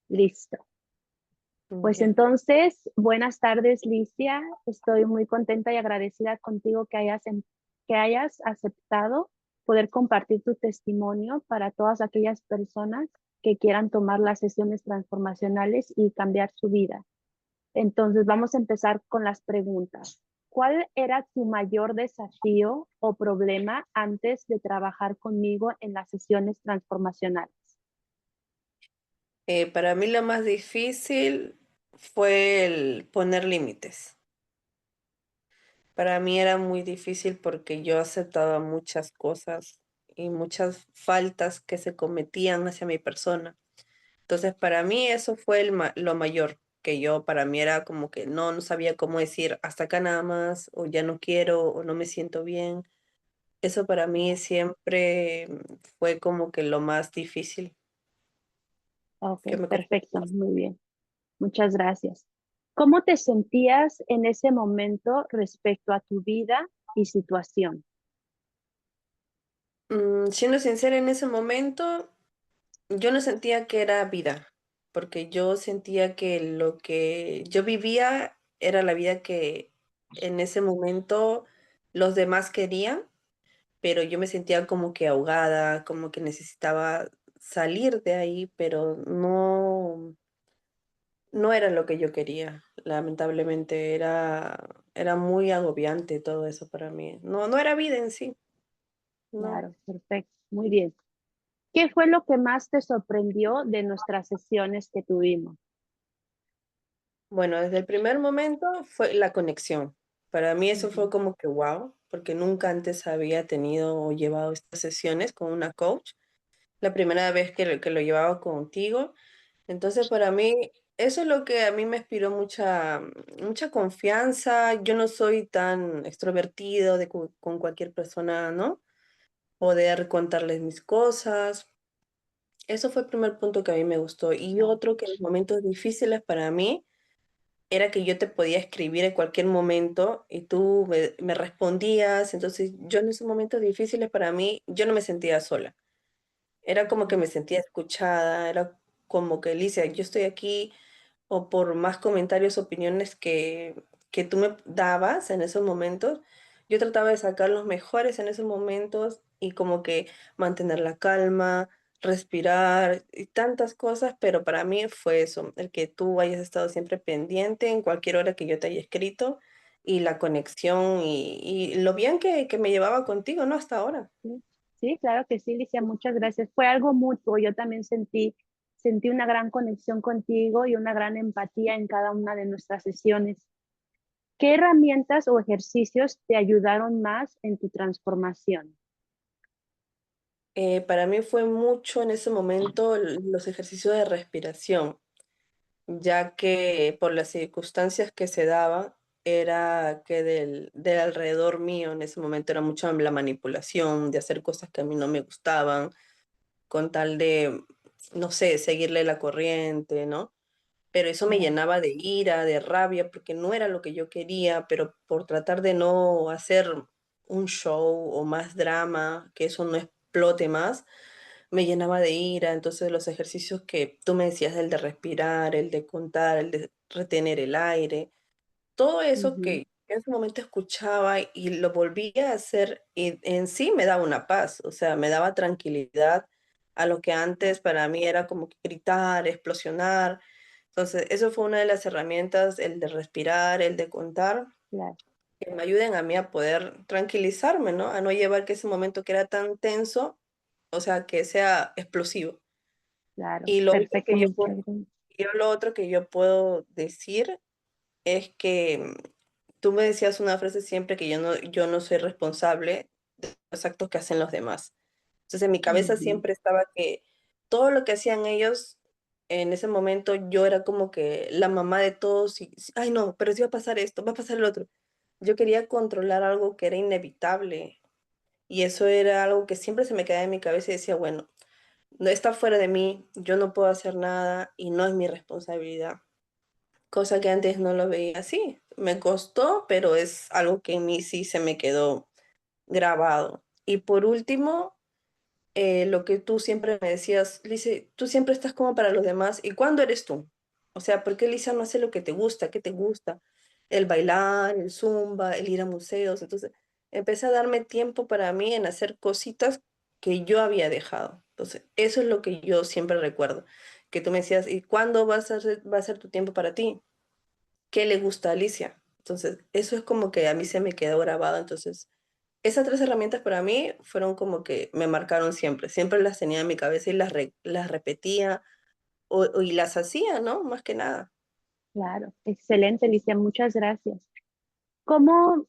Listo. Pues Ya. entonces, buenas tardes, Licia. Estoy muy contenta y agradecida contigo que hayas aceptado poder compartir tu testimonio para todas aquellas personas que quieran tomar las sesiones transformacionales y cambiar su vida. Entonces, vamos a empezar con las preguntas. ¿Cuál era tu mayor desafío o problema antes de trabajar conmigo en las sesiones transformacionales? Para mí lo más difícil fue el poner límites. Para mí era muy difícil porque yo aceptaba muchas cosas y muchas faltas que se cometían hacia mi persona. Entonces, para mí eso fue lo mayor, que yo para mí era como que no sabía cómo decir hasta acá nada más, o ya no quiero, o no me siento bien. Eso para mí siempre fue como que lo más difícil Ok, que me costó. perfecto, muy bien. Muchas gracias. ¿Cómo te sentías en ese momento respecto a tu vida y situación? Siendo sincera, en ese momento yo no sentía que era vida, porque yo sentía que lo que yo vivía era la vida que en ese momento los demás querían, pero yo me sentía como que ahogada, como que necesitaba salir de ahí, pero no era lo que yo quería. Lamentablemente era muy agobiante todo eso para mí. No era vida en sí, no. Claro, perfecto, muy bien. ¿Qué fue lo que más te sorprendió de nuestras sesiones que tuvimos? Bueno, desde el primer momento fue la conexión. Para mí eso fue Ujú. como que wow, porque nunca antes había tenido o llevado estas sesiones con una coach. La primera vez que lo llevaba contigo. Entonces, para mí, eso es lo que a mí me inspiró mucha confianza. Yo no soy tan extrovertido con cualquier persona, ¿no? Poder contarles mis cosas. Eso fue el primer punto que a mí me gustó. Y Claro, otro que en los momentos difíciles para mí era que yo te podía escribir en cualquier momento y tú me respondías. Entonces, yo en esos momentos difíciles para mí, yo no me sentía sola. Era como que ujú, me sentía escuchada, era como que, Alicia, yo estoy aquí, o por más comentarios, opiniones que tú me dabas en esos momentos, yo trataba de sacar los mejores en esos momentos y como que mantener la calma, respirar y tantas cosas, pero para mí fue eso, el que tú hayas estado siempre pendiente en cualquier hora que yo te haya escrito y la conexión y lo bien que me llevaba contigo, ¿no? Hasta ahora. sí. Sí, claro que sí, Licia, muchas gracias. Fue algo mutuo. Yo también sentí una gran conexión contigo y una gran empatía en cada una de nuestras sesiones. ¿Qué herramientas o ejercicios te ayudaron más en tu transformación? Para mí fue mucho en ese momento los ejercicios de respiración, ya que por las circunstancias que se daban, era que del alrededor mío en ese momento era mucha la manipulación, de hacer cosas que a mí no me gustaban, con tal de, no sé, seguirle la corriente, ¿no? Pero eso me Claro, llenaba de ira, de rabia, porque no era lo que yo quería, pero por tratar de no hacer un show o más drama, que eso no explote más, me llenaba de ira. Entonces los ejercicios que tú me decías, el de respirar, el de contar, el de retener el aire, todo eso ujú, que en ese momento escuchaba y lo volvía a hacer y en sí me daba una paz, o sea, me daba tranquilidad a lo que antes para mí era como que gritar, explosionar. Entonces, eso fue una de las herramientas, el de respirar, el de contar, claro, que me ayuden a mí a poder tranquilizarme, ¿no? A no llevar que ese momento que era tan tenso, o sea, que sea explosivo. claro, Y perfecto, muchas gracias. lo otro que yo puedo decir es que tú me decías una frase siempre que yo no soy responsable de los actos que hacen los demás. Entonces en mi cabeza Ujú, siempre estaba que todo lo que hacían ellos en ese momento yo era como que la mamá de todos y, ay no, pero si va a pasar esto, va a pasar el otro. Yo quería controlar algo que era inevitable y eso era algo que siempre se me quedaba en mi cabeza y decía, bueno, no está fuera de mí, yo no puedo hacer nada y no es mi responsabilidad. Cosa que antes no lo veía así. Me costó, pero es algo que en mí sí se me quedó grabado. Y por último, lo que tú siempre me decías, Lice, tú siempre estás como para los demás, ¿y cuándo eres tú? O sea, ¿por qué Lisa no hace lo que te gusta? ¿Qué te gusta? El bailar, el zumba, el ir a museos. Entonces, empecé a darme tiempo para mí en hacer cositas que yo había dejado. Entonces, eso es lo que yo siempre recuerdo, que tú me decías, ¿y cuándo va a ser tu tiempo para ti? ¿Qué le gusta a Alicia? Entonces, eso es como que a mí se me quedó grabado. Entonces, esas tres herramientas para mí fueron como que me marcaron siempre. Siempre las tenía en mi cabeza y las repetía y las hacía, ¿no? Más que nada. Claro, excelente, Alicia, muchas gracias. ¿Cómo,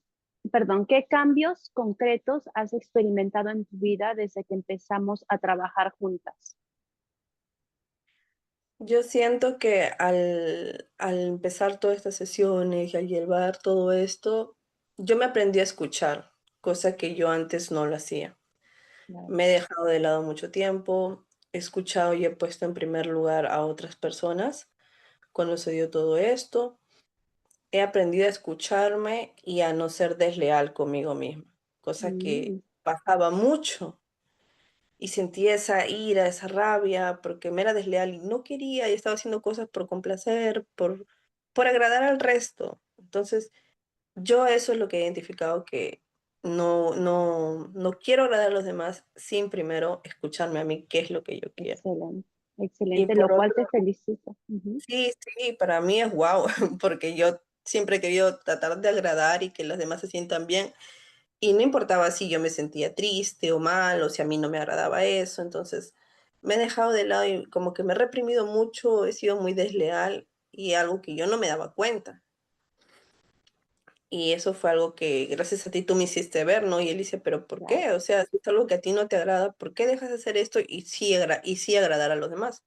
perdón, qué cambios concretos has experimentado en tu vida desde que empezamos a trabajar juntas? Yo siento que al empezar todas estas sesiones y al llevar todo esto, yo me aprendí a escuchar, cosa que yo antes no lo hacía. Claro. Me he dejado de lado mucho tiempo, he escuchado y he puesto en primer lugar a otras personas cuando se dio todo esto. He aprendido a escucharme y a no ser desleal conmigo misma, cosa que Mm, pasaba mucho y sentía esa ira, esa rabia, porque me era desleal y no quería y estaba haciendo cosas por complacer, por agradar al resto. Entonces, yo eso es lo que he identificado que no quiero agradar a los demás sin primero escucharme a mí qué es lo que yo quiero. excelente, Y excelente, lo por cual otro, te felicito. Ujú. sí, sí, para mí es guau, porque yo siempre he querido tratar de agradar y que los demás se sientan bien. Y no importaba si yo me sentía triste o mal, o si a mí no me agradaba eso, entonces me he dejado de lado y como que me he reprimido mucho, he sido muy desleal y algo que yo no me daba cuenta. Y eso fue algo que gracias a ti tú me hiciste ver, ¿no? Y él dice, pero ¿por Claro, qué? O sea, si es algo que a ti no te agrada, ¿por qué dejas de hacer esto y sí agradar a los demás?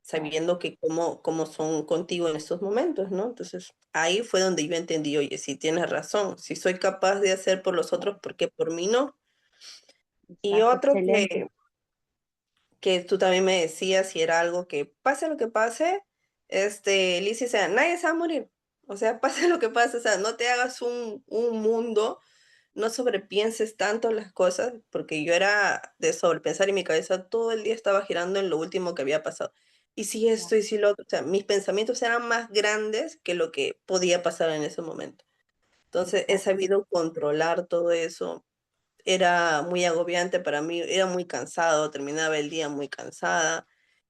claro, Sabiendo que cómo son contigo en estos momentos, ¿no? Entonces ahí fue donde yo entendí, oye, sí tienes razón, si soy capaz de hacer por los otros, claro, ¿por qué por mí no? Y exacto, otro excelente. que tú también me decías, si era algo que pase lo que pase, Liz, o sea, nadie se va a morir. O sea, pase lo que pase, o sea, no te hagas un mundo, no sobrepienses tanto las cosas, porque yo era de sobrepensar y mi cabeza todo el día estaba girando en lo último que había pasado. Y si Claro, esto y si lo otro, o sea, mis pensamientos eran más grandes que lo que podía pasar en ese momento. Entonces he exacto, sabido controlar todo eso. Era muy agobiante para mí, era muy cansado, terminaba el día muy cansada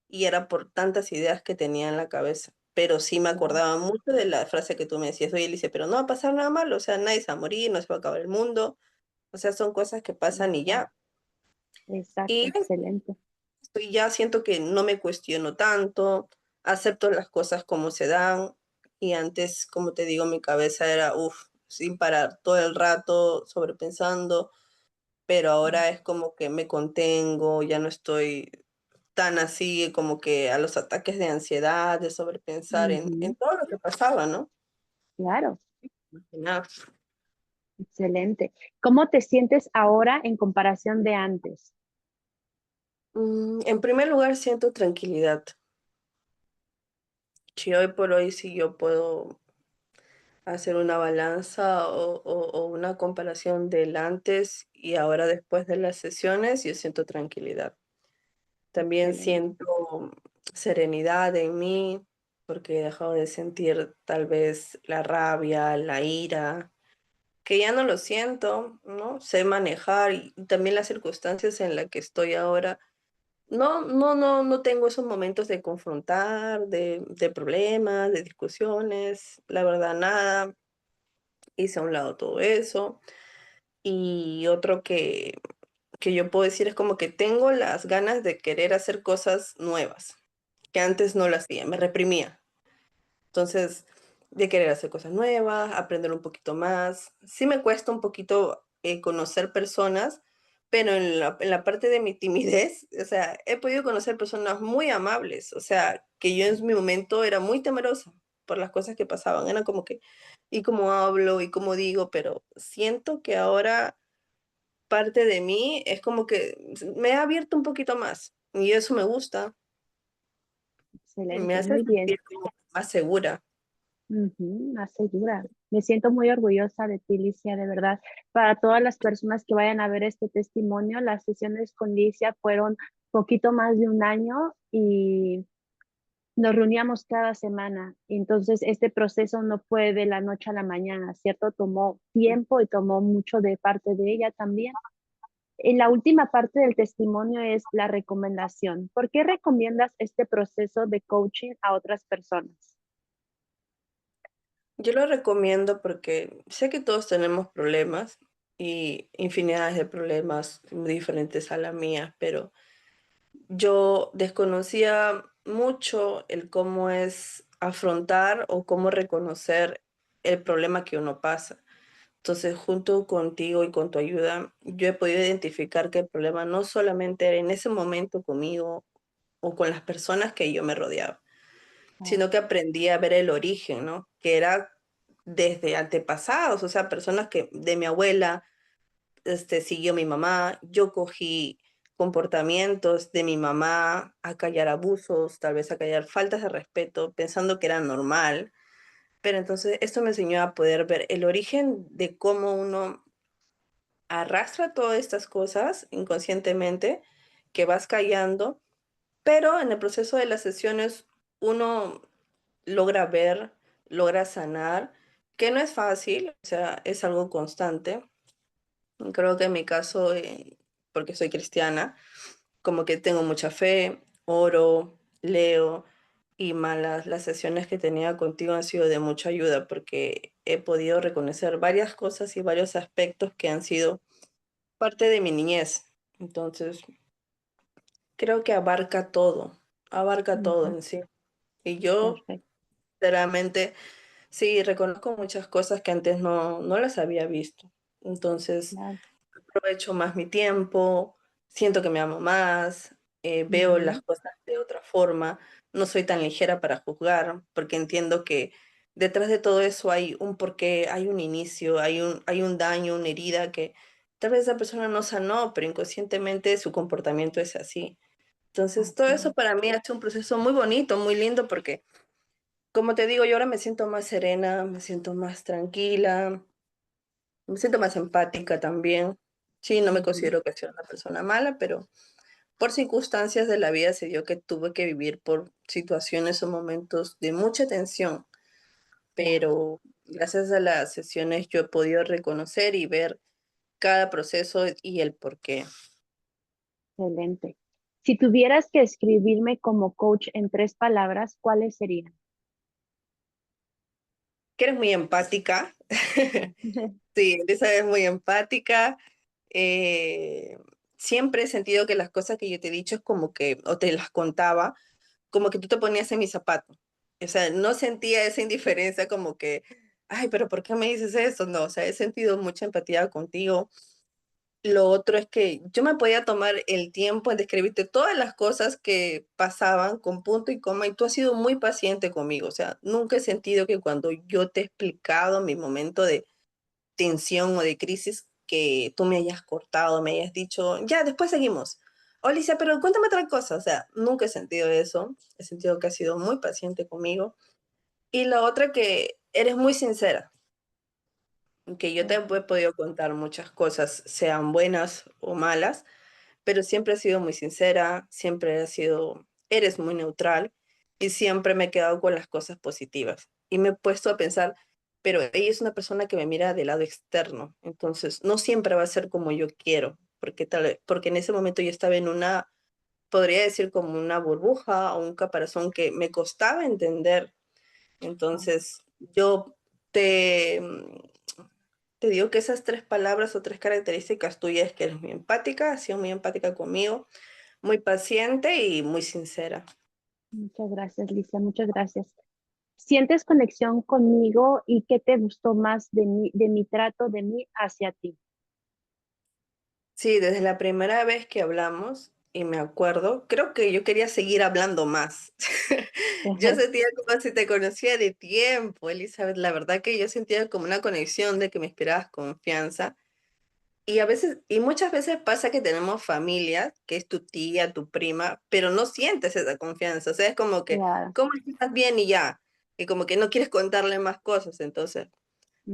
y era por tantas ideas que tenía en la cabeza. Pero sí me claro, acordaba mucho de la frase que tú me decías, oye, Alicia, pero no va a pasar nada malo, o sea, nadie se va a morir, no se va a acabar el mundo, o sea, son cosas que pasan y exacto, ya. exacto, Y excelente. estoy ya siento que no me cuestiono tanto, acepto las cosas como se dan y antes, como te digo, mi cabeza era, uff, sin parar todo el rato sobrepensando, pero Mm, ahora es como que me contengo, ya no estoy tan así como que a los ataques de ansiedad, de sobrepensar en ujú, todo lo que pasaba, ¿no? claro, Nada. excelente. ¿Cómo te sientes ahora en comparación de antes? En primer lugar, siento tranquilidad. Si hoy por hoy sí yo puedo hacer una balanza o una comparación del antes y ahora después de las sesiones, yo siento tranquilidad. También Excelente. siento serenidad en mí, porque he dejado de sentir tal vez la rabia, la ira, que ya no lo siento, ¿no? Sé manejar y también las circunstancias en las que estoy ahora. No tengo esos momentos de confrontar, de problemas, de discusiones, la verdad, nada. Hice a un lado todo eso. Y otro que yo puedo decir es como que tengo las ganas de querer hacer cosas nuevas, que antes no lo hacía, me reprimía. Entonces, de querer hacer cosas nuevas, aprender un poquito más. Sí me cuesta un poquito conocer personas, pero en la parte de mi timidez, o sea, he podido conocer personas muy amables, o sea, que yo en mi momento era muy temerosa por las cosas que pasaban. Era como que, y cómo hablo y cómo digo, pero siento que ahora parte de mí es como que me ha abierto un poquito más y eso me gusta, me Excelente, hace muy bien. sentir como más segura. Ujú, más segura. Me siento muy orgullosa de ti, Licia, de verdad. Para todas las personas que vayan a ver este testimonio, las sesiones con Licia fueron poquito más de un año y nos reuníamos cada semana. Entonces, este proceso no fue de la noche a la mañana, ¿cierto? Tomó tiempo y tomó mucho de parte de ella también. En la última parte del testimonio es la recomendación. ¿Por qué recomiendas este proceso de coaching a otras personas? Yo lo recomiendo porque sé que todos tenemos problemas y infinidades de problemas diferentes a la mía, pero yo desconocía mucho el cómo es afrontar o cómo reconocer el problema que uno pasa. Entonces, junto contigo y con tu ayuda, yo he podido identificar que el problema no solamente era en ese momento conmigo o con las personas que yo me rodeaba, Oh, sino que aprendí a ver el origen, ¿no? Que era desde antepasados, o sea, personas que de mi abuela, siguió mi mamá, yo cogí comportamientos de mi mamá a callar abusos, tal vez a callar faltas de respeto, pensando que era normal. Pero entonces esto me enseñó a poder ver el origen de cómo uno arrastra todas estas cosas inconscientemente, que vas callando, pero en el proceso de las sesiones uno logra ver, logra sanar, que no es fácil, o sea, es algo constante. Creo que en mi caso, porque soy cristiana, como que tengo mucha fe, oro, leo y malas las sesiones que tenía contigo han sido de mucha ayuda porque he podido reconocer varias cosas y varios aspectos que han sido parte de mi niñez. Entonces, creo que abarca todo ujú, en sí. Y yo, perfecto. sinceramente, sí, reconozco muchas cosas que antes no las había visto. Entonces, Claro. aprovecho más mi tiempo, siento que me amo más, veo las Ujú, cosas de otra forma, no soy tan ligera para juzgar, porque entiendo que detrás de todo eso hay un porqué, hay un inicio, hay un daño, una herida que tal vez esa persona no sanó, pero inconscientemente su comportamiento es así. Entonces, todo así eso es. para mí ha hecho un proceso muy bonito, muy lindo, porque, como te digo, yo ahora me siento más serena, me siento más tranquila, me siento más empática también. Sí, no me Ujú, considero que sea una persona mala, pero por circunstancias de la vida se dio que tuve que vivir por situaciones o momentos de mucha tensión, claro, pero gracias a las sesiones yo he podido reconocer y ver cada proceso y el porqué. excelente. Si tuvieras que escribirme como coach en 3 palabras, ¿cuáles serían? Que eres muy empática. Sí, Elisa es muy empática. eh, Siempre he sentido que las cosas que yo te he dicho es como que, o te las contaba, como que tú te ponías en mi zapato. O sea, no sentía esa indiferencia como que, ay, pero ¿por qué me dices eso? No, o sea, he sentido mucha empatía contigo. Lo otro es que yo me podía tomar el tiempo en describirte todas las cosas que pasaban con punto y coma y tú has sido muy paciente conmigo. O sea, nunca he sentido que cuando yo te he explicado mi momento de tensión o de crisis que tú me hayas cortado, me hayas dicho, ya, después seguimos. O Alicia, pero cuéntame otra cosa. O sea, nunca he sentido eso. He sentido que has sido muy paciente conmigo. Y la otra que eres muy sincera, que yo te he Perfecto. podido contar muchas cosas, sean buenas o malas, pero siempre has sido muy sincera, siempre has sido, eres muy neutral y siempre me he quedado con las cosas positivas. Y me he puesto a pensar, pero ella es una persona que me mira del lado externo, entonces no siempre va a ser como yo quiero, porque porque en ese momento yo estaba en una, podría decir como una burbuja o un caparazón que me costaba entender. Entonces, yo te, te digo que esas 3 palabras o 3 características tuyas, que eres muy empática, has sido muy empática conmigo, muy paciente y muy sincera. Muchas gracias, Licia, muchas gracias. ¿Sientes conexión conmigo y qué te gustó más de mi trato de mí hacia ti? Sí, desde la primera vez que hablamos, y me acuerdo, creo que yo quería seguir hablando más. Yo sentía como si te conocía de tiempo, Elizabeth. La verdad que yo sentía como una conexión de que me inspirabas confianza. Y a veces, y muchas veces pasa que tenemos familia, que es tu tía, tu prima, pero no sientes esa confianza. O sea, es como que, Claro, ¿cómo estás bien y ya? Y como que no quieres contarle más cosas. Entonces,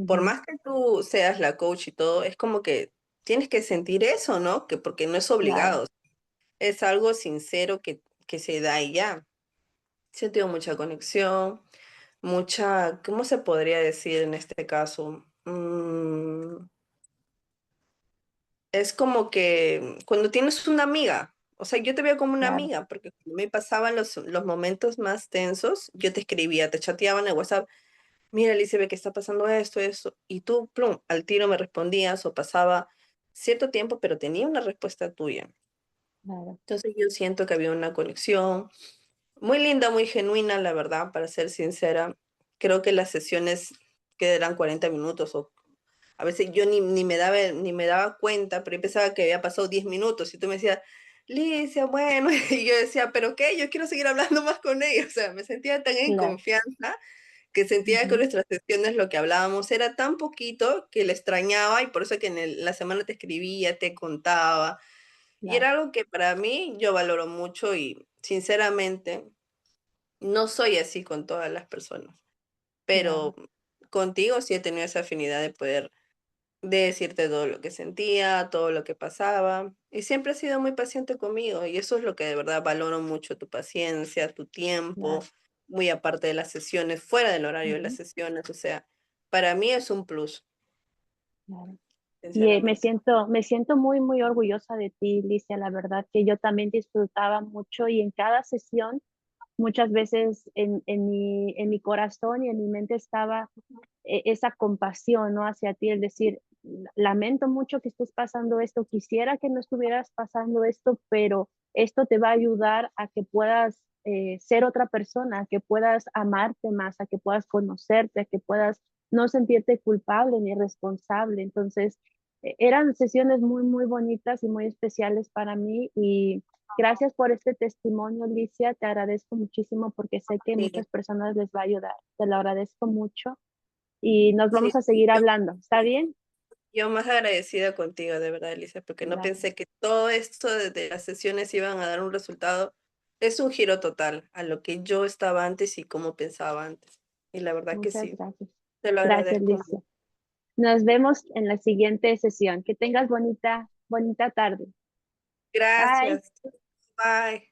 por Ujú. más que tú seas la coach y todo, es como que tienes que sentir eso, ¿no? Que porque no es Claro, obligado, es algo sincero que se da y ya. He sentido mucha conexión, mucha, ¿cómo se podría decir en este caso? Es como que cuando tienes una amiga, o sea, yo te veo como una claro, amiga, porque cuando me pasaban los momentos más tensos, yo te escribía, te chateaba en el WhatsApp, mira, Elizabeth, que está pasando esto, esto, y tú, plum, al tiro me respondías o pasaba cierto tiempo, pero tenía una respuesta tuya. claro. Entonces yo siento que había una conexión muy linda, muy genuina, la verdad, para ser sincera. Creo que las sesiones que eran 40 minutos o a veces yo ni me daba cuenta, pero yo pensaba que había pasado 10 minutos y tú me decías, Licia, bueno, y yo decía, ¿pero qué? Yo quiero seguir hablando más con ella. O sea, me sentía tan en Claro. confianza que sentía que Ujú. nuestras sesiones, lo que hablábamos, era tan poquito que le extrañaba y por eso que la semana te escribía, te contaba. Y Claro, era algo que para mí yo valoro mucho y sinceramente no soy así con todas las personas, claro, pero contigo sí he tenido esa afinidad de poder de decirte todo lo que sentía, todo lo que pasaba. Y siempre has sido muy paciente conmigo y eso es lo que de verdad valoro mucho, tu paciencia, tu tiempo, claro, muy aparte de las sesiones, fuera del horario de las ujú, sesiones. O sea, para mí es un plus, claro. Y sinceramente. me siento muy, muy orgullosa de ti, Licia. La verdad que yo también disfrutaba mucho y en cada sesión, muchas veces en mi corazón y en mi mente estaba esa compasión, ¿no? Hacia ti, el decir, lamento mucho que estés pasando esto, quisiera que no estuvieras pasando esto, pero esto te va a ayudar a que puedas ser otra persona, a que puedas amarte más, a que puedas conocerte, a que puedas no sentirte culpable ni responsable. Entonces, eran sesiones muy, muy bonitas y muy especiales para mí y gracias por este testimonio, Alicia. Te agradezco muchísimo porque sé que Sí, muchas personas les va a ayudar. Te lo agradezco mucho y nos sí, vamos a seguir yo, hablando. ¿Está bien? yo más agradecida contigo, de verdad, Elisa, porque no Claro. pensé que todo esto de las sesiones iban a dar un resultado. Es un giro total a lo que yo estaba antes y cómo pensaba antes. Y la verdad que Muchas sí. gracias. Te lo Gracias, agradezco Alicia. mucho. Nos vemos en la siguiente sesión. Que tengas bonita, bonita tarde. Bye. Gracias. Bye.